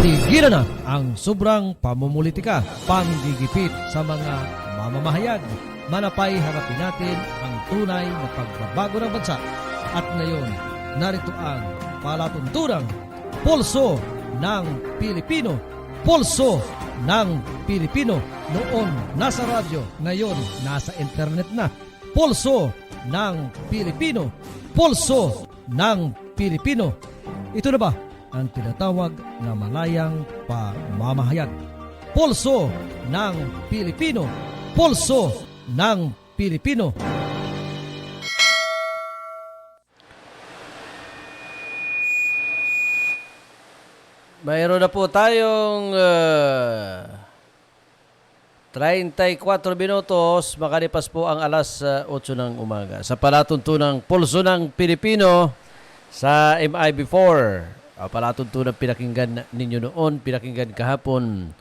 Tigilan na ang sobrang pamumulitika, panggigipit sa mga mamamahayag. Manapay harapin natin ang tunay na pagbabago ng bansa. At ngayon, narito ang palatunturang Pulso ng Pilipino. Pulso ng Pilipino. Noon nasa radyo, ngayon nasa internet na. Pulso ng Pilipino. Pulso ng Pilipino. Ito na ba ang tinatawag na malayang pamamahayag? Pulso ng Pilipino. Pulso ng Pilipino. Mayroon na po tayong 34 minutos, makalipas po ang alas 8 ng umaga. Sa palatuntunang Pulso ng Pilipino sa MIB4. Palatuntunang pinakinggan ninyo noon, pinakinggan kahapon,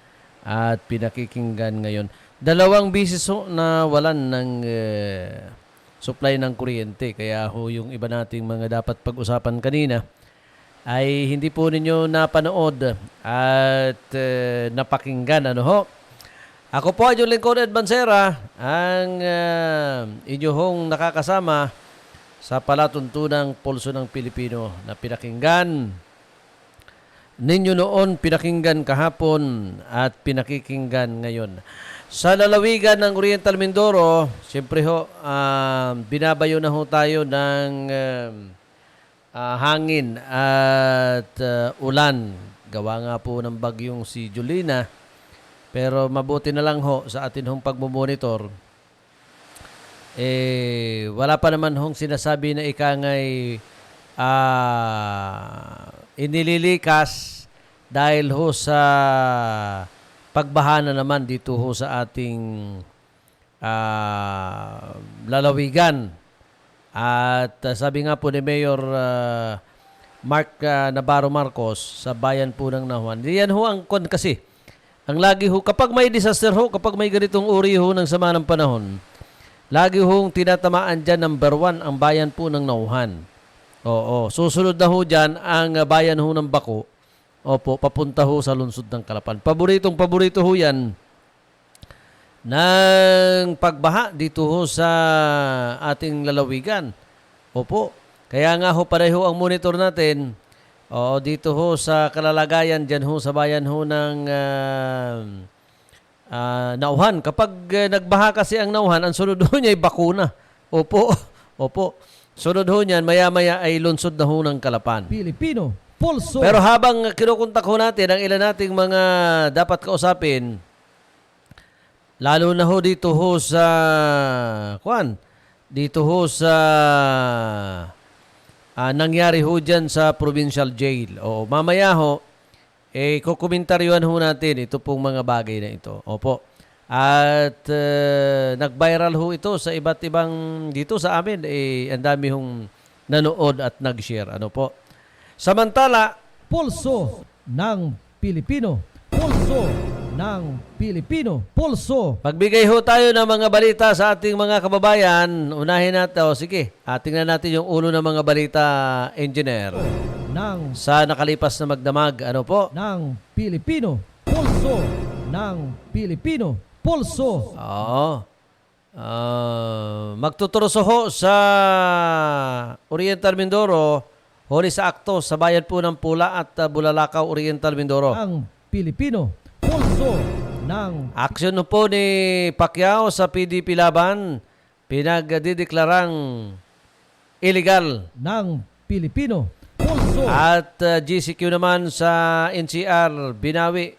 at pinakikinggan ngayon. Dalawang bisis na walan ng supply ng kuryente. Kaya ho yung iba nating mga dapat pag-usapan kanina ay hindi po ninyo napanood at napakinggan. Ano ho? Ako po ay yung lingkod Ed Bansera, ang inyong nakakasama sa palatuntunang Pulso ng Pilipino na pinakinggan ninyo noon, pinakinggan kahapon at pinakikinggan ngayon. Sa lalawigan ng Oriental Mindoro, siyempre ho, binabayo na ho tayo ng hangin at ulan. Gawa nga po ng bagyong si Julina. Pero mabuti na lang ho sa atin hong pagmumonitor. Wala pa naman hong sinasabi na ikangay inililikas dahil ho sa pagbahana naman dito ho sa ating lalawigan. At sabi nga po ni Mayor Mark Navarro Marcos sa bayan po ng Nahuan. Yan ho ang kon kasi. Ang lagi ho, kapag may disaster ho, kapag may ganitong uri ho ng sama ng panahon, lagi hong tinatamaan dyan number 1 ang bayan po ng Nauhan. Oo, susunod na ho dyan ang bayan ho ng Bako. Opo, papunta ho sa lungsod ng Calapan. Paborito ho yan ng pagbaha dito ho sa ating lalawigan. Opo, kaya nga ho pareho ang monitor natin. Oo, dito ho sa kalalagayan dyan ho sa bayan ho ng Nauhan. Kapag nagbaha kasi ang Nauhan, ang sunod ho niya ay bakuna. Opo, opo. Sunod ho niyan, maya-maya ay lunsod na ho ng Calapan. Pilipino. Pulso. Pero habang kinukontak ho natin ang ilan nating mga dapat kausapin, lalo na ho dito ho sa dito ho sa nangyari ho dyan sa provincial jail. O mamaya ho, kukomentaryuhan ho natin ito pong mga bagay na ito. Opo. At nag-viral ho ito sa iba't ibang dito sa amin. Ang dami hong nanood at nag-share. Ano po? Samantala, Pulso ng Pilipino. Pulso ng Pilipino. Pulso. pagbigay ho tayo ng mga balita sa ating mga kababayan. Unahin natin. Sige, tingnan natin yung ulo ng mga balita, engineer. Ng Sa nakalipas na magdamag, ano po? ng Pilipino. Pulso ng Pilipino. Pulso. Oo. Magtuturoso ho sa Oriental Mindoro, huli sa akto sa bayan po ng Pula at Bulalakaw, Oriental Mindoro. Ang Pilipino. Pulso ng Aksyon po ni Pacquiao sa PDP laban, pinagdideklarang illegal. ng Pilipino. Pulso At GCQ naman sa NCR, binawi.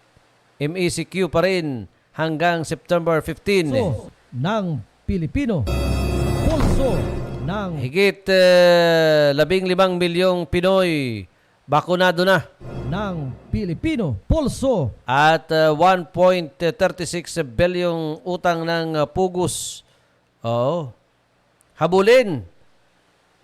MECQ pa rin hanggang September 15. ng Pilipino. Pulso ng Higit 15 milyong Pinoy bakunado na. ng Pilipino. Pulso At 1.36 bilyong utang ng Pugos. Oo. Habulin.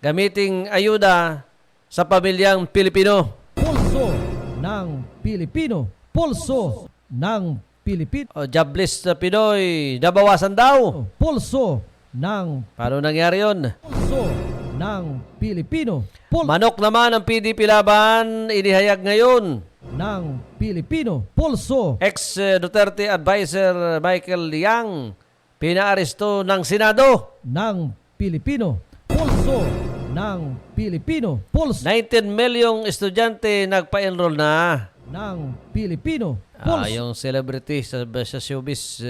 Gamiting ayuda sa pamilyang Pilipino. Pulso ng Pilipino. Pulso ng Pilipino. Jobless na Pinoy, nabawasan daw. Pulso ng Paano nangyari yun? Pulso ng Pilipino. Manok naman ang PDP laban, inihayag ngayon ng Pilipino. Pulso Ex-Duterte advisor Michael Yang pinaaresto ng Senado. ng Pilipino. Pulso ng Pilipino. Pulso 19 milyong estudyante nagpa-enroll na. ng Pilipino. Pulso Yung celebrity sa showbiz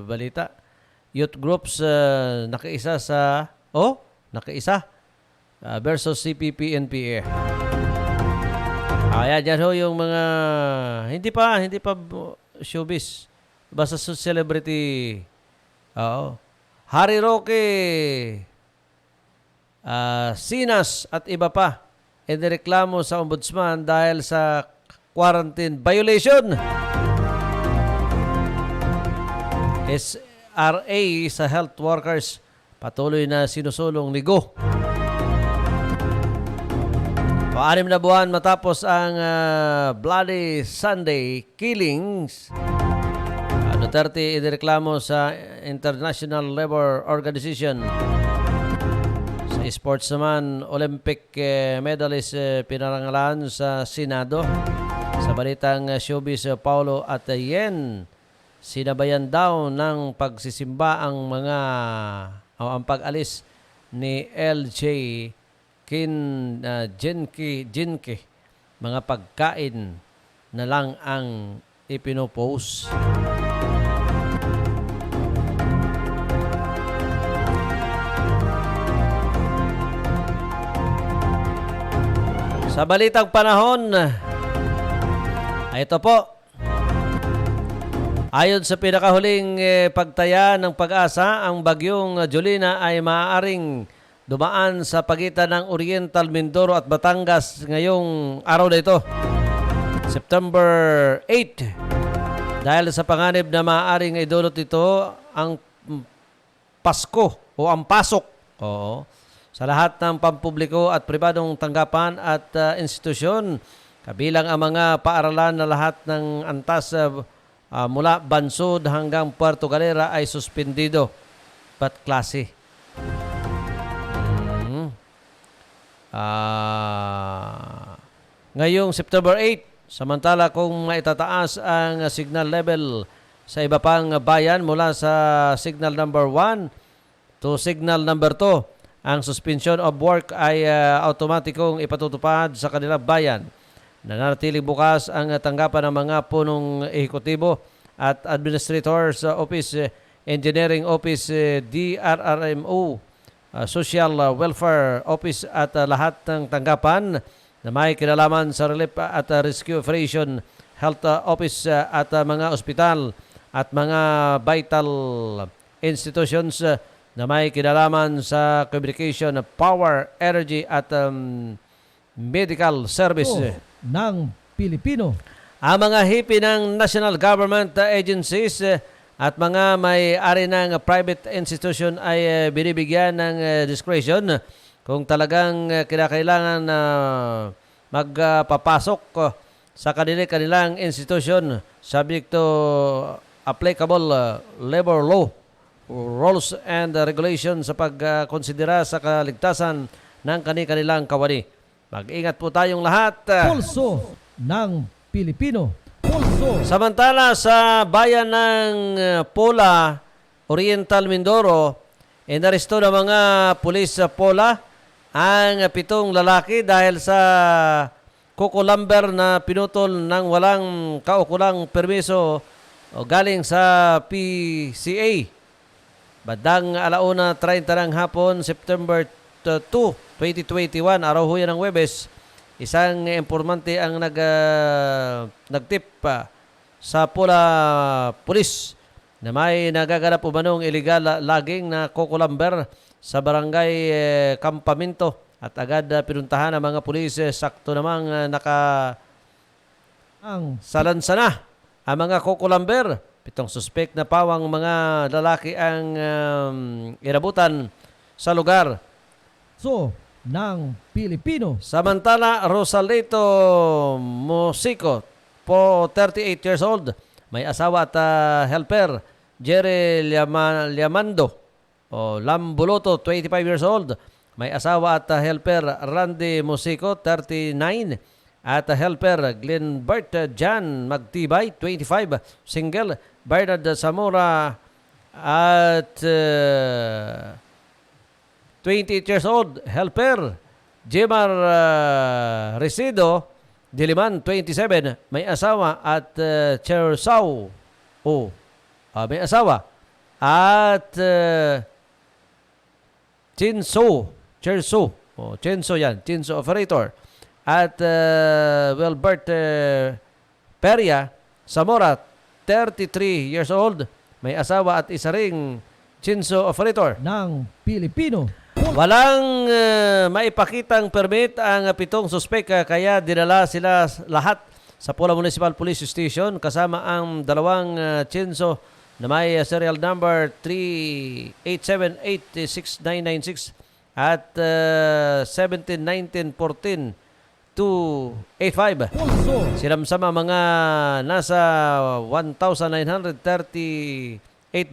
balita. Youth groups nakaisa versus CPP, NPA. Yan ho yung mga hindi pa showbiz. Basta sa celebrity. Oo. Harry Roque, Sinas at iba pa inireklamo sa ombudsman dahil sa quarantine violation. SRA sa health workers patuloy na sinusulong ni Go. 6 na buwan matapos ang Bloody Sunday killings, Duterte inireklamo sa International Labour Organization. Sa sports naman, Olympic medalist pinarangalan sa Senado. Sa balitang showbiz, Paulo at Yen sinabayan daw ng pagsisimba ang ang pag-alis ni LJ Jinke. Mga pagkain na lang ang ipinopost. Sa balitang panahon, ito po. Ayon sa pinakahuling pagtaya ng Pag-asa, ang bagyong Jolina ay maaaring dumaan sa pagitan ng Oriental Mindoro at Batangas ngayong araw na ito, September 8. Dahil sa panganib na maaaring idulot ito ang Pasko o ang pasok. Oo. Sa lahat ng pampubliko at pribadong tanggapan at institusyon, kabilang ang mga paaralan na lahat ng antas mula Bansod hanggang Puerto Galera ay suspendido. Ba't klase? Ngayong September 8, samantala kung maitataas ang signal level sa iba pang bayan mula sa signal number 1 to signal number 2, ang suspension of work ay automatikong ipatutupad sa kanilang bayan. Nananatiling bukas ang tanggapan ng mga punong ehekutibo at administrators sa Office, Engineering Office, DRRMO, Social Welfare Office at lahat ng tanggapan na may kinalaman sa Relief at Rescue Operation, Health Office at mga ospital at mga vital institutions na may kinalaman sa communication, power, energy at medical service ng Pilipino. Ang mga hipi ng national government agencies at mga may-ari ng private institution ay binibigyan ng discretion kung talagang kinakailangan na magpapasok sa kanilang institution subject to applicable labor law, rules and regulations sa pagkonsidera sa kaligtasan ng kanilang kawani. Mag-ingat po tayong lahat. Pulso ng Pilipino. Pulso. Samantala sa bayan ng Pola, Oriental Mindoro, inaresto ng mga pulis sa Pola ang 7 lalaki dahil sa kukulamber na pinutol ng walang kaukulang permiso galing sa PCA. Bandang 1:30 ng hapon, September 2, 2021, araw ho yan ng Huwebes, isang impormante ang nagtip sa Pola Police na may nagaganap umanong illegal logging na kukulamber sa barangay Campamento at agad pinuntahan ng mga pulis. Sakto namang salansana ang mga kukulamber. 7 suspect na pawang mga lalaki ang inabutan sa lugar. So, ng Pilipino. Samantala, Rosalito Musico, 38 years old, may asawa at helper. Jerry Liamando o Lambuloto, 25 years old, may asawa at helper. Randy Musico, 39, At helper Glenbert Jan Magtibay, 25, single. Bernard Zamora at 28 years old, helper. Jemar Resido Diliman, 27, may asawa. At Chersau, may asawa. At Chenso yan, Chenso operator. At Wilbert Peria Zamora, 33 years old, may asawa at isa ring Chenso operator. ng Pilipino. Walang maipakitang permit ang 7 suspek, kaya dinala sila lahat sa Pula Municipal Police Station kasama ang 2 Chenso na may serial number 3878696 at 171914 285. Pulso Sinamsama mga nasa 1,938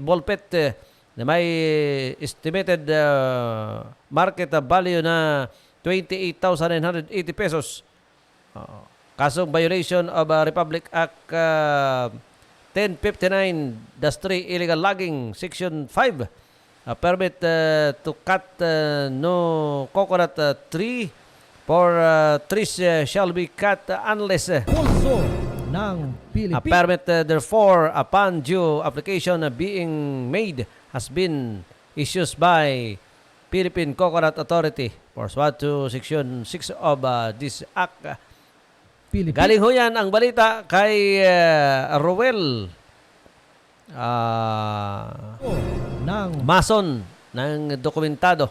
ballpet na may estimated market value na 28,980 pesos. Kasong violation of Republic Act 1059-3 illegal logging, Section 5. Permit to cut no coconut tree for trees shall be cut unless Pulso ng a Pilipino. permit therefore upon due application being made has been issued by Philippine Coconut Authority pursuant to Section 6 of this Act. Pilipino Galing ho yan ang balita kay Roel ng Mason ng dokumentado.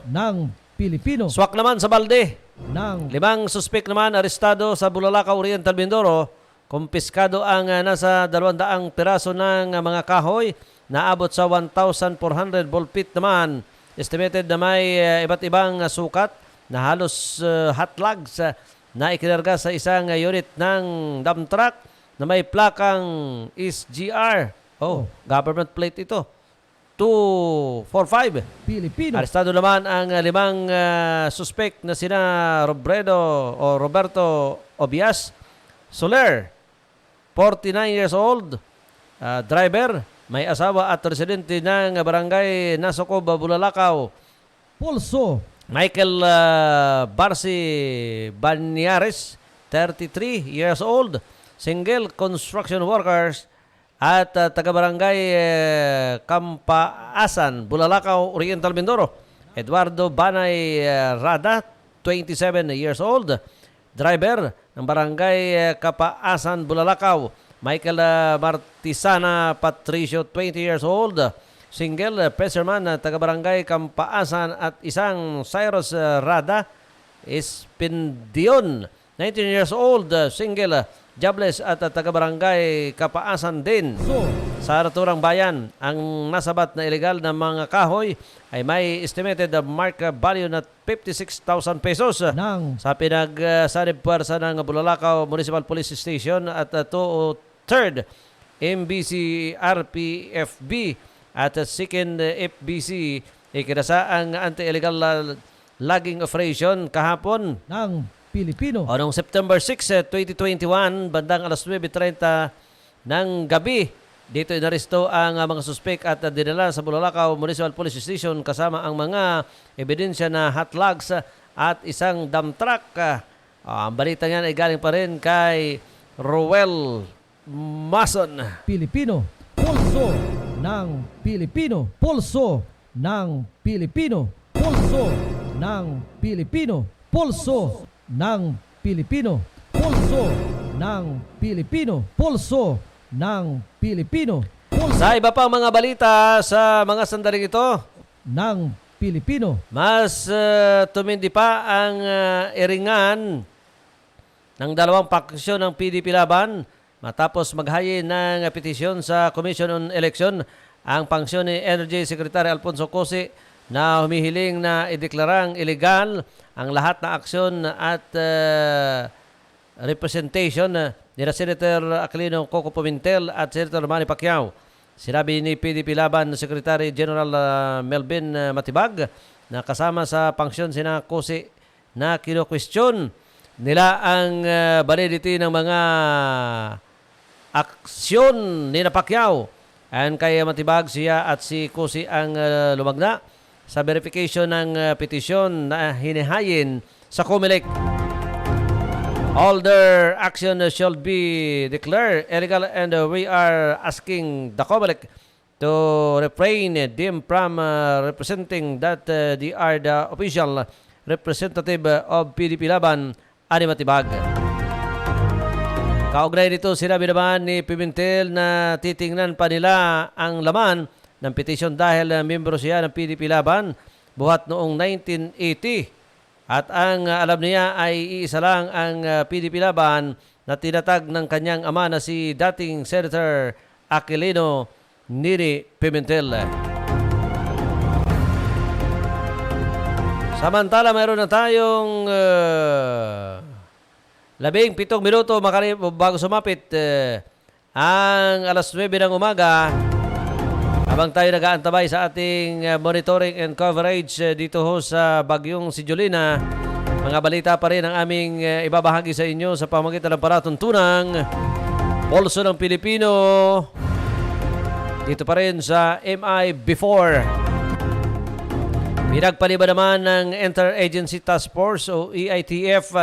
Pilipino Swak naman sa balde. ng 5 suspek naman arestado sa Bulalakaw, Oriental Mindoro. Kumpiskado ang nasa 200 piraso ng mga kahoy na abot sa 1,400 ballpit naman. Estimated na may iba't ibang sukat na halos hot logs na ikinarga sa isang unit ng dump truck na may plakang SGR. Government plate ito. 245. Pilipino Arestado naman ang 5 suspect na sina Roberto Obias Soler, 49 years old, driver, may asawa at residente ng barangay Nasocob, Bulalakaw. Pulso Michael Barsi Banyares, 33 years old, single, construction workers, at taga-barangay Kampaasan, Bulalakaw, Oriental Mindoro. Eduardo Banay Rada, 27 years old, driver ng barangay Kapaasan, Bulalakaw. Michael Martisana Patricio, 20 years old, single, fisherman, taga-barangay Kampaasan. At isang Cyrus Rada Espindion, 19 years old, single, jobless at taga-barangay Kapaasan din. Sa naturang bayan, ang nasabat na ilegal na mga kahoy ay may estimated market value na 56,000 pesos. ng Sa pinagsanib puwersa ng Bulalakaw Municipal Police Station at 3rd MBC RPFB at 2nd FBC, ikinasa ang anti-illegal logging operation kahapon. Pilipino Noong September 6, 2021, bandang alas 9:30 ng gabi, dito inaresto ang mga suspek at dinala sa Bulalakaw Municipal Police Station kasama ang mga ebidensya na hot logs at isang dump truck. Ang balita niyan ay galing pa rin kay Roel Mason. Pilipino Pulso ng Pilipino Pulso ng Pilipino Pulso ng Pilipino Pulso ng Pilipino Pulso ng Pilipino Pulso ng Pilipino Pulso Sa iba pang mga balita sa mga sandaling ito, ng Pilipino mas tumindi pa ang iringan ng 2 paksyon ng PDP Laban matapos maghain ng petisyon sa Commission on Election ang pangsyon ni Energy Secretary Alfonso Cosi na humihiling na ideklarang illegal ang lahat na aksyon at representation ni Senator Aquilino Coco Pimentel at Senator Manny Pacquiao. Sinabi ni PDP Laban Secretary General Melvin Matibag na kasama sa pangsyon sina Cosi na kino-question nila ang validity ng mga aksyon ni Pacquiao. And kaya matibag siya at si Cusi ang lumagna sa verification ng petisyon na hinihayin sa COMELEC. All their action shall be declared illegal and we are asking the COMELEC to refrain them from representing that they are the official representative of PDP Laban, ani matibag. Kaugnay nito, sinabi naman ni Pimentel na titingnan pa nila ang laman ng petisyon dahil membro siya ng PDP Laban buhat noong 1980. At ang alam niya ay iisa lang ang PDP Laban na tinatag ng kanyang ama na si dating Senator Aquilino Nini Pimentel. Samantala, mayroon na tayong 17 minuto bago sumapit ang alas 9 ng umaga. Habang tayo nag-aantabay sa ating monitoring and coverage dito ho sa bagyong si Julina, mga balita pa rin ang aming ibabahagi sa inyo sa pamamagitan ng palatuntunang Pulso ng Pilipino dito pa rin sa MI-Before. Pinagpaliban naman ng Interagency Task Force o EITF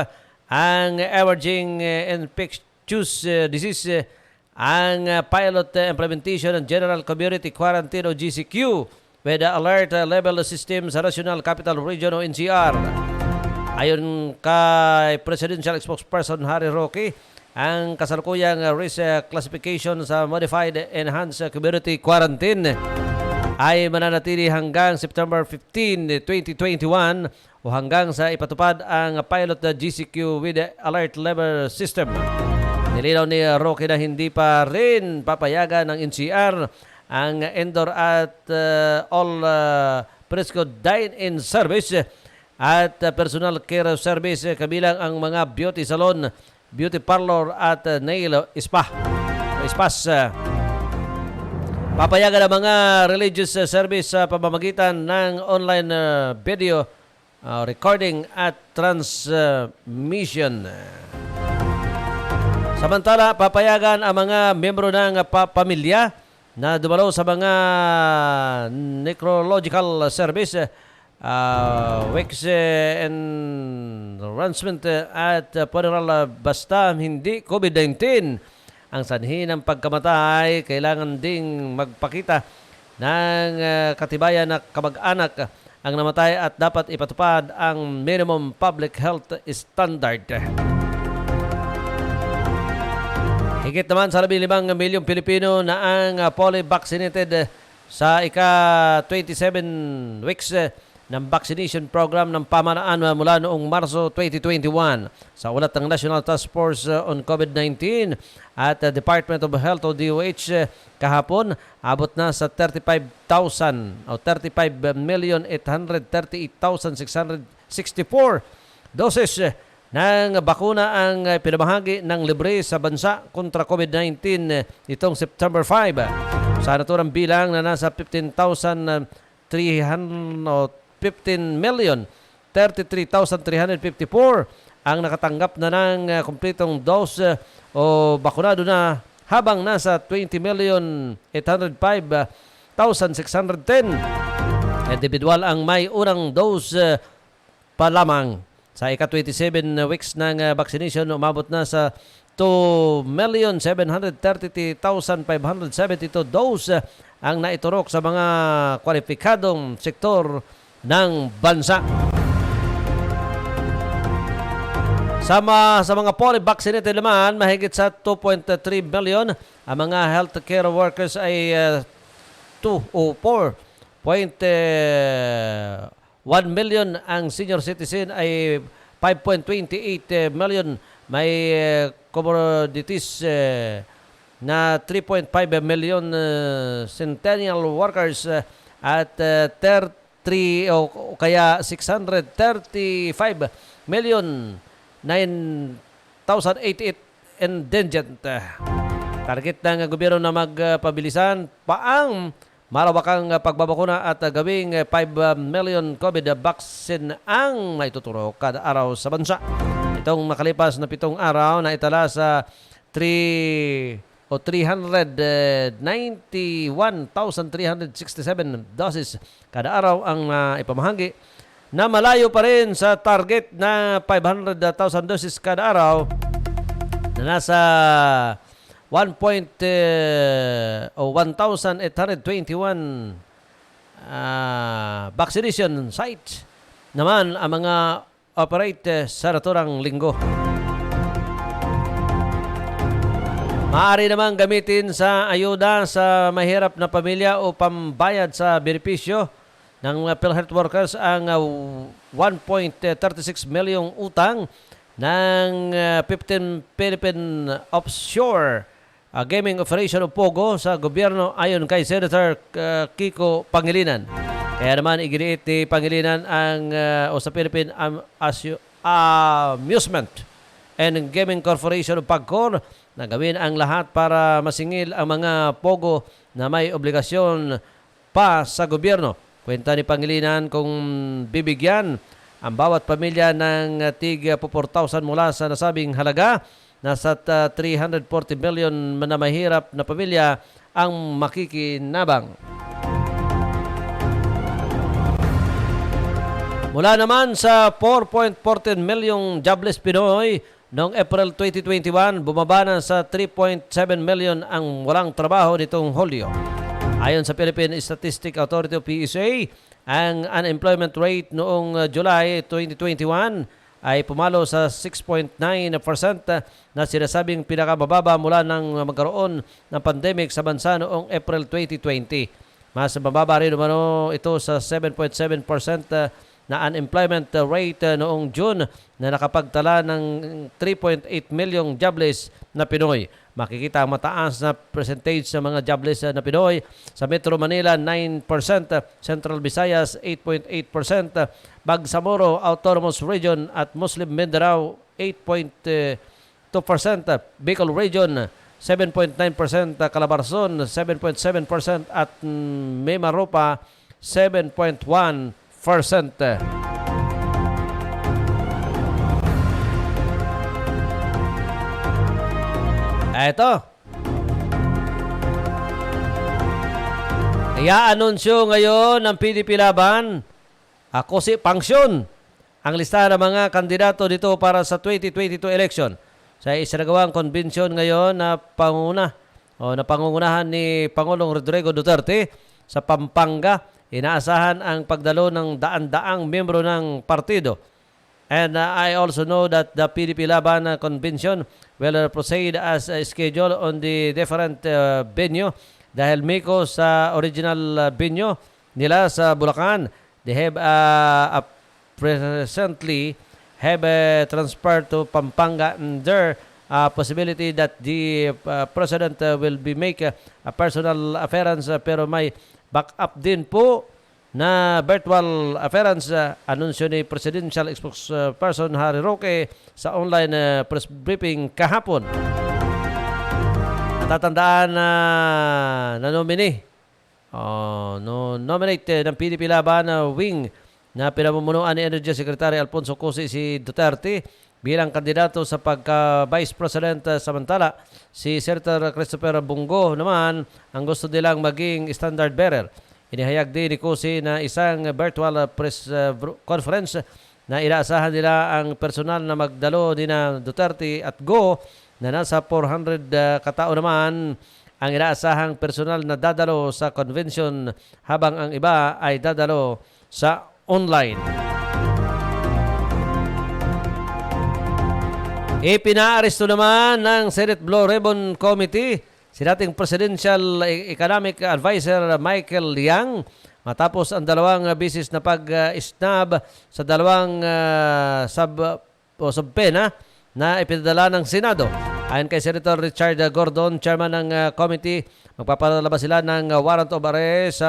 ang emerging infectious disease, ang pilot implementation ng General Community Quarantine o GCQ with the alert level system sa National Capital Region o NCR. Ayon kay Presidential Spokesperson Harry Roque, ang kasalukuyang risk classification sa Modified Enhanced Community Quarantine ay mananatili hanggang September 15, 2021 o hanggang sa ipatupad ang pilot na GCQ with the alert level system. Nilinaw ni Roque na hindi pa rin papayagan ng NCR ang indoor at all fresco dine-in service at personal care service kabilang ang mga beauty salon, beauty parlor at nail spas. Papayagan ang mga religious service sa pamamagitan ng online video recording at transmission. Samantala, papayagan ang mga membro ng pamilya na dumalo sa mga necrological service, wakes and enhancement at funeral basta hindi COVID-19. Ang sanhi ng pagkamatay, kailangan ding magpakita ng katibayan na kamag-anak ang namatay at dapat ipatupad ang minimum public health standard. Higit naman sa 15 milyong Pilipino na ang fully vaccinated sa ika-27 weeks ng vaccination program ng pamahalaan mula noong Marso 2021. Sa ulat ng National Task Force on COVID-19 at Department of Health o DOH kahapon, abot na sa 35,000 o 35,838,664 doses ng bakuna ang pinamahagi ng libre sa bansa kontra COVID-19 itong September 5. Sa naturang bilang na nasa 15,33,354 ang nakatanggap na ng kumpletong dose o bakunado na, habang nasa 20,805,610 individual ang may unang dose pa lamang. Sa ika-27 weeks ng vaccination, umabot na sa 2,730,572 dose ang naiturok sa mga kwalipikadong sektor ng bansa. Sa mga fully vaccinated naman, mahigit sa 2.3 million. Ang mga healthcare workers ay 4.1 million. Ang senior citizen ay 5.28 million. May commodities na 3.5 million centennial workers at 3 o kaya 635 million 9,088 indigent. Target ng gobyerno na magpabilisan paang malawakang pagbabakuna at gawing 5 million COVID vaccine ang maituturo kada araw sa bansa. Ito Itong nakalipas na 7 araw na itala sa 391,367 doses kada araw ang ipamahagi, na malayo pa rin sa target na 500,000 doses kada araw na nasa 1,821 vaccination sites naman ang mga operate sa naturang linggo. Maaari naman gamitin sa ayuda sa mahirap na pamilya o pambayad sa benepisyo ng PhilHealth workers ang 1.36 milyong utang ng 15 Philippine Offshore Gaming Operation o POGO sa gobyerno ayon kay Senator Kiko Pangilinan. Kaya naman iginiit ni Pangilinan ang o sa Philippine Amusement and Gaming Corporation o PAGCOR na gawin ang lahat para masingil ang mga POGO na may obligasyon pa sa gobyerno. Kwenta ni Pangilinan kung bibigyan ang bawat pamilya ng tig 4,000 mula sa nasabing halaga, nasa 340 million na mahirap na pamilya ang makikinabang. Mula naman sa 4.14 milyong jobless Pinoy noong April 2021, bumaba na sa 3.7 million ang walang trabaho nitong Hulyo. Ayon sa Philippine Statistic Authority o PSA, ang unemployment rate noong July 2021 ay pumalo sa 6.9% na sinasabing pinakamababa mula nang magkaroon ng pandemic sa bansa noong April 2020. Mas mababa rin umano ito sa 7.7% na unemployment rate noong June na nakapagtala ng 3.8 milyong jobless na Pinoy. Makikita ang mataas na percentage ng mga jobless na Pinoy sa Metro Manila 9%, Central Visayas 8.8%, Bangsamoro Autonomous Region at Muslim Mindanao 8.2%, Bicol Region 7.9%, Calabarzon 7.7% at Mimaropa 7.1%. Ito. Ia-anunsyo ngayon ng PDP Laban ako si Pangsyon ang listahan ng mga kandidato dito para sa 2022 election. Sa isinagawang convention ngayon na pangungunahan ni Pangulong Rodrigo Duterte sa Pampanga, inaasahan ang pagdalo ng daan-daang miyembro ng partido. And I also know that the PDP Laban convention will proceed as scheduled on the different venue. Dahil Miko sa original venue nila sa Bulacan, they have presently have transferred to Pampanga, and there possibility that the President will be make a personal appearance pero may backup din po na virtual appearance, anunsyo ni Presidential Spokesperson Harry Roque sa online press briefing kahapon. Natatandaan na nominate ng PDP Laban wing na pinamumunuan ni Energy Secretary Alfonso Cusi si Duterte bilang kandidato sa pagka-Vice President, samantala si Senator Christopher Bungo naman ang gusto nilang maging standard bearer. Inihayag din ni Cusi na isang virtual press conference na inaasahan nila ang personal na magdalo ni na Duterte at Go na nasa 400 katao naman ang inaasahang personal na dadalo sa convention habang ang iba ay dadalo sa online. Ipinaaresto naman ng Senate Blue Ribbon Committee si dating Presidential Economic Advisor Michael Liang matapos ang dalawang bisis na pag-snab sa dalawang subpena na ipinadala ng Senado. Ayon kay Senator Richard Gordon, chairman ng committee, magpapalabas sila ng warrant of arrest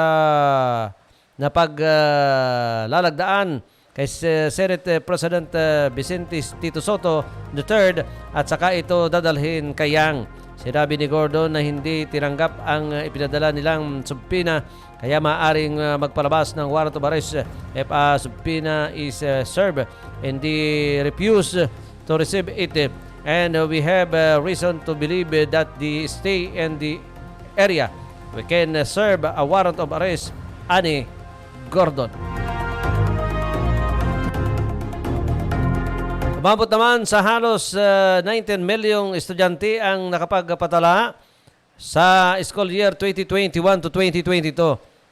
na paglalagdaan kay Senate President Vicente Tito Soto III at saka ito dadalhin kay Yang. Sinabi ni Gordon na hindi tinanggap ang ipinadala nilang subpoena kaya maaaring magpalabas ng warrant of arrest if a subpoena is served and they refuse to to receive it. And we have reason to believe that the stay in the area we can serve a warrant of arrest ani Gordon. Umabot naman sa halos 19 milyong estudyante ang nakapagpatala sa school year 2021 to 2022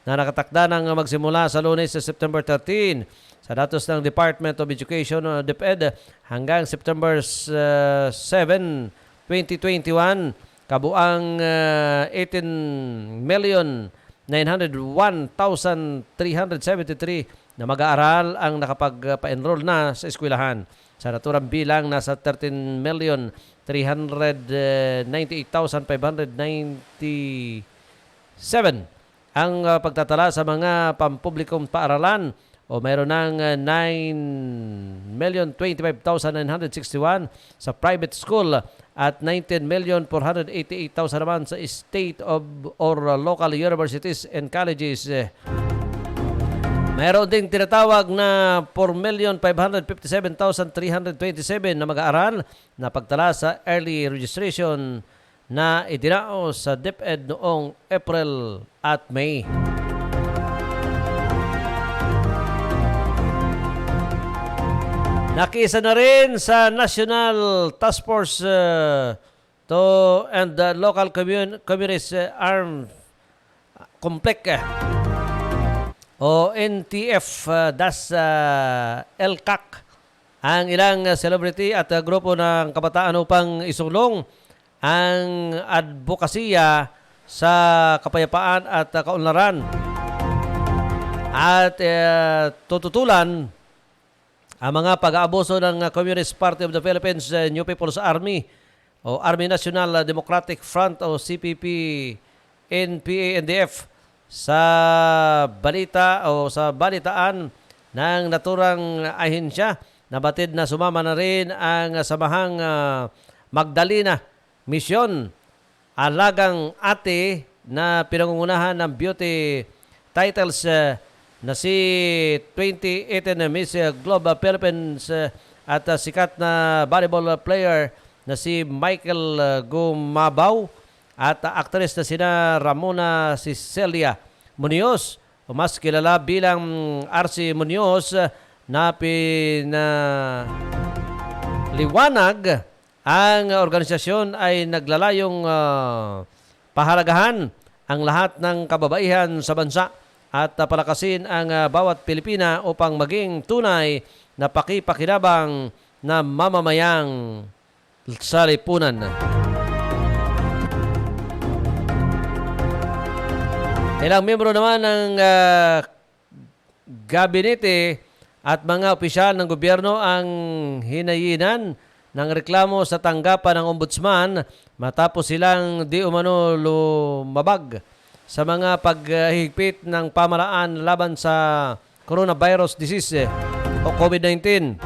na nakatakda ng magsimula sa Lunes sa September 13 sa datos ng Department of Education o DepEd hanggang September 7, 2021 kabuang 18,901,373 na mag-aaral ang nakapagpa-enroll na sa eskwelahan. Sa naturang bilang, nasa 13,398,597 ang pagtatala sa mga pampublikong paaralan o mayroon ng 9,025,961 sa private school at 19,488,000 naman sa state of or local universities and colleges. Mayroon ding tinatawag na 4,557,327 na mag-aaral na pagtala sa early registration na idinaos sa DepEd noong April at May. Nakisa na rin sa National Task Force to and the Local Communist Armed Complex o NTF das LCAC ang ilang celebrity at grupo ng kabataan upang isulong ang advokasya sa kapayapaan at kaunlaran at tututulan ang mga pag-aabuso ng Communist Party of the Philippines New People's Army o Army National Democratic Front o CPP NPA-NDF sa balita o sa balitaan ng naturang ahensya. Nabatid na sumama na rin ang samahang Magdalena Mission, alagang ate na pinangungunahan ng beauty titles na si 2018 Miss Global Philippines at sikat na volleyball player na si Michael Gumabaw at actress na sina Ramona Cecilia Munoz o mas kilala bilang RC Munoz na pinaliwanag ang organisasyon ay naglalayong pahalagahan ang lahat ng kababaihan sa bansa at palakasin ang bawat Pilipina upang maging tunay na pakipakinabang na mamamayang sa lipunan. Ilang miyembro naman ng gabinete at mga opisyal ng gobyerno ang hinayinan ng reklamo sa tanggapan ng ombudsman matapos silang di umano lumabag sa mga paghigpit ng pamahalaan laban sa coronavirus disease o COVID-19.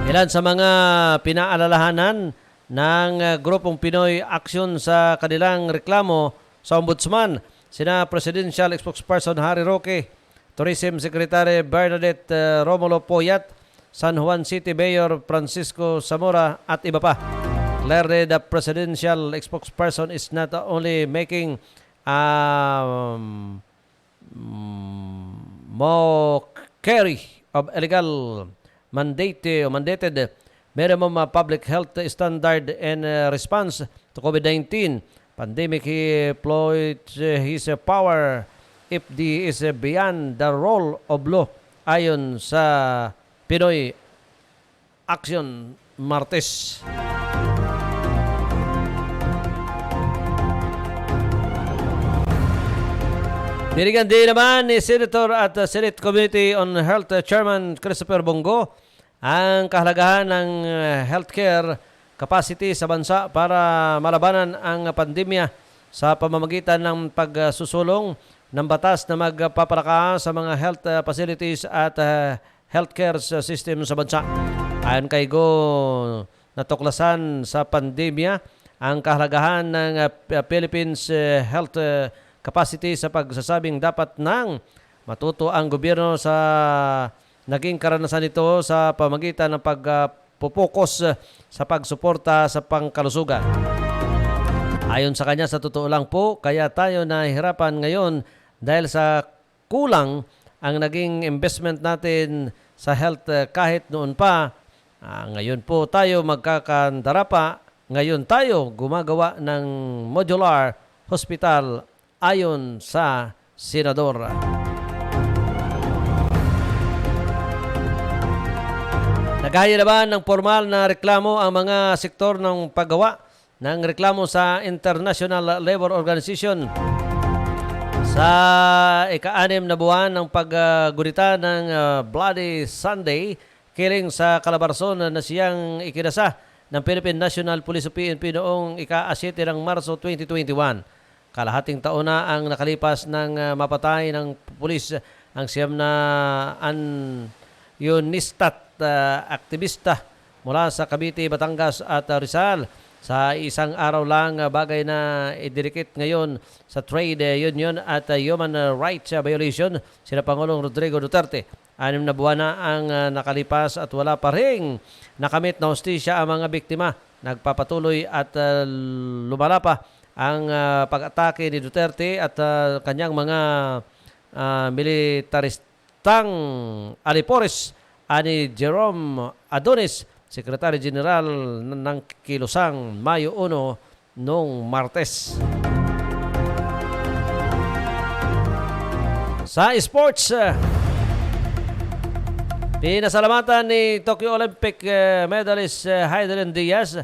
Ilan sa mga pinaalalahanan ng grupong Pinoy Action sa kanilang reklamo sa ombudsman, sina Presidential Spokesperson Harry Roque, Tourism Secretary Bernadette Romulo Poyat, San Juan City Mayor Francisco Zamora at iba pa. Clearly, the Presidential Spokesperson is not only making mockery of illegal mandated minimum public health standard in response to COVID-19 pandemic. He employed his power if he is beyond the role of law ayon sa Pinoy Action Martes. Binigyan din naman ni Senator at Senate Committee on Health Chairman Christopher Bongo ang kahalagahan ng healthcare capacity sa bansa para malabanan ang pandemya sa pamamagitan ng pagsusulong ng batas na magpapalakas sa mga health facilities at healthcare system sa bansa. Ayon kay Go, natuklasan sa pandemya ang kahalagahan ng Philippines health capacity sa pagsasabing dapat nang matuto ang gobyerno sa naging karanasan nito sa pamagitan ng nagpo-focus sa pagsuporta sa pangkalusugan. Ayon sa kanya, sa totoo lang po, kaya tayo nahihirapan ngayon dahil sa kulang ang naging investment natin sa health kahit noon pa. Ngayon po tayo magkakandara pa. Ngayon tayo gumagawa ng modular hospital ayon sa senador. Naghahain naman ng formal na reklamo ang mga sektor ng paggawa ng reklamo sa International Labor Organization sa ika-6 na buwan ng paggunita ng Bloody Sunday, killing sa Calabarzon na siyang ikinasa ng Philippine National Police o PNP noong ika-7 ng Marso 2021. Kalahating taon na ang nakalipas ng mapatay ng pulis ang siyam na unionistat aktivista mula sa Cavite, Batangas at Rizal. Sa isang araw lang, bagay na ididikit ngayon sa trade union at human rights violation sina Pangulong Rodrigo Duterte. 6 na buwan na ang nakalipas at wala pa ring nakamit na hustisya ang mga biktima. Nagpapatuloy at lumala pa ang pag-atake ni Duterte at kanyang mga militaristang alipores ani Jerome Adonis, Secretary General ng Kilusang, Mayo 1 noong Martes. Sa sports, pinasalamatan ni Tokyo Olympic medalist Heidelin Diaz,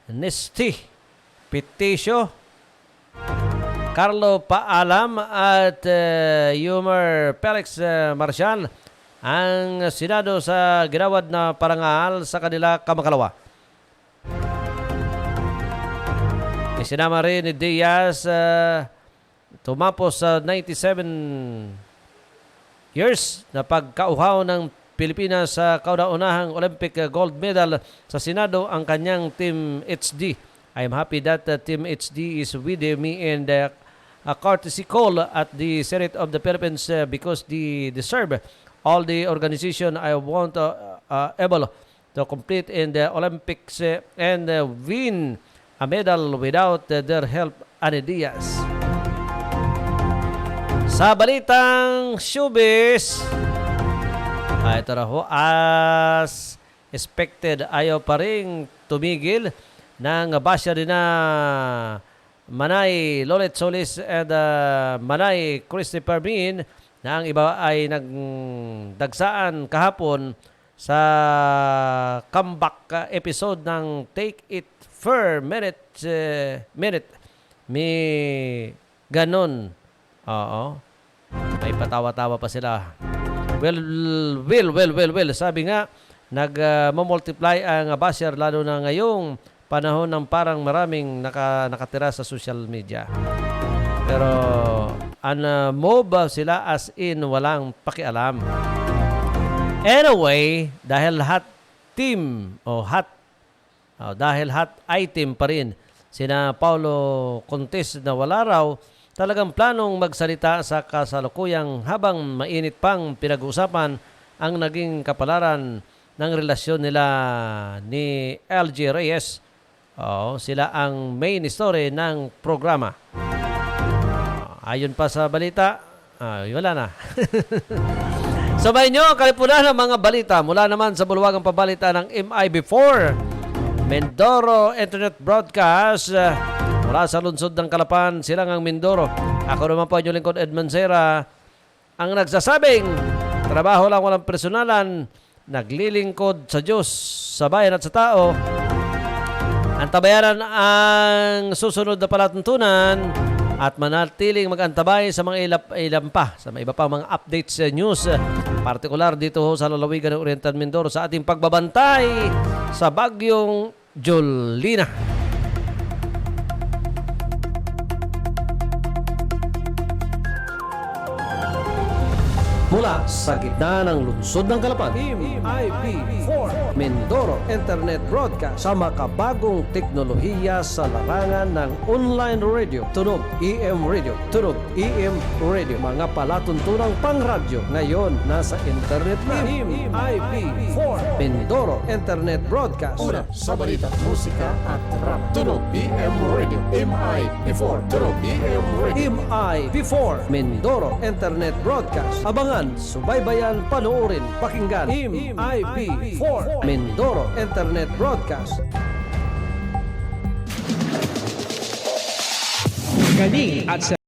Nesty Peticio, Carlo Paalam at Yumer Felix Marcial ang Senado sa ginawad na parangal sa kanila kamakalawa. Isinama rin ni Diaz tumapos sa 97 years na pagkauhaw ng Pilipinas sa kauna-unahang Olympic gold medal sa Senado ang kanyang Team HD. I am happy that Team HD is with me in the courtesy call at the Senate of the Philippines because they deserve all the organization I want able to complete in the Olympics and win a medal without their help, ani Diaz. Sa balitang showbiz, ito na ho, as expected, ayaw pa rin tumigil ng basya rin na Manay Lolet Solis and Manay Christopher Min na ang iba ay nagdagsaan kahapon sa comeback episode ng Take It for Minute. May ganon. Oo. May patawa-tawa pa sila. Well. Sabi nga, nag-multiply ang basher lalo na ngayong panahon ng parang maraming nakatira sa social media. Pero move sila as in walang pakialam. Anyway, dahil hot item pa rin sina Paulo Contes na wala raw talagang planong magsalita sa kasalukuyang habang mainit pang pinag-uusapan ang naging kapalaran ng relasyon nila ni LG Reyes. Sila ang main story ng programa. Ayon pa sa balita, wala na. Sabay nyo, kalipunan ng mga balita mula naman sa bulwagang pabalita ng MIB4, Mindoro Internet Broadcast, mula sa lungsod ng Calapan, Silangang Mindoro. Ako naman po inyong lingkod, Edmond Serra, ang nagsasabing, trabaho lang walang personalan, naglilingkod sa Diyos, sa bayan at sa tao. Ang tabayaran ang susunod na palatuntunan at manatiling mag-antabay sa mga ilan pa, sa mga iba pa mga updates news, partikular dito sa lalawigan ng Oriental Mindoro sa ating pagbabantay sa bagyong Jolina. Mula sa gitna ng lungsod ng Calapan, MIB4 Mindoro Internet Broadcast sa makabagong teknolohiya sa larangan ng online radio, tunog EM radio, tunog EM radio, mga palatuntunang pangradyo ngayon nasa internet na. MIB4 Mindoro Internet Broadcast. Una sa balita, musika at rap. Tunog EM Radio. MI-Before. Tunog EM Radio. MIB4 Mindoro Internet Broadcast. Abangan, subaybayan, panoorin, pakinggan. MIB4 Mindoro Internet Broadcast. Galing at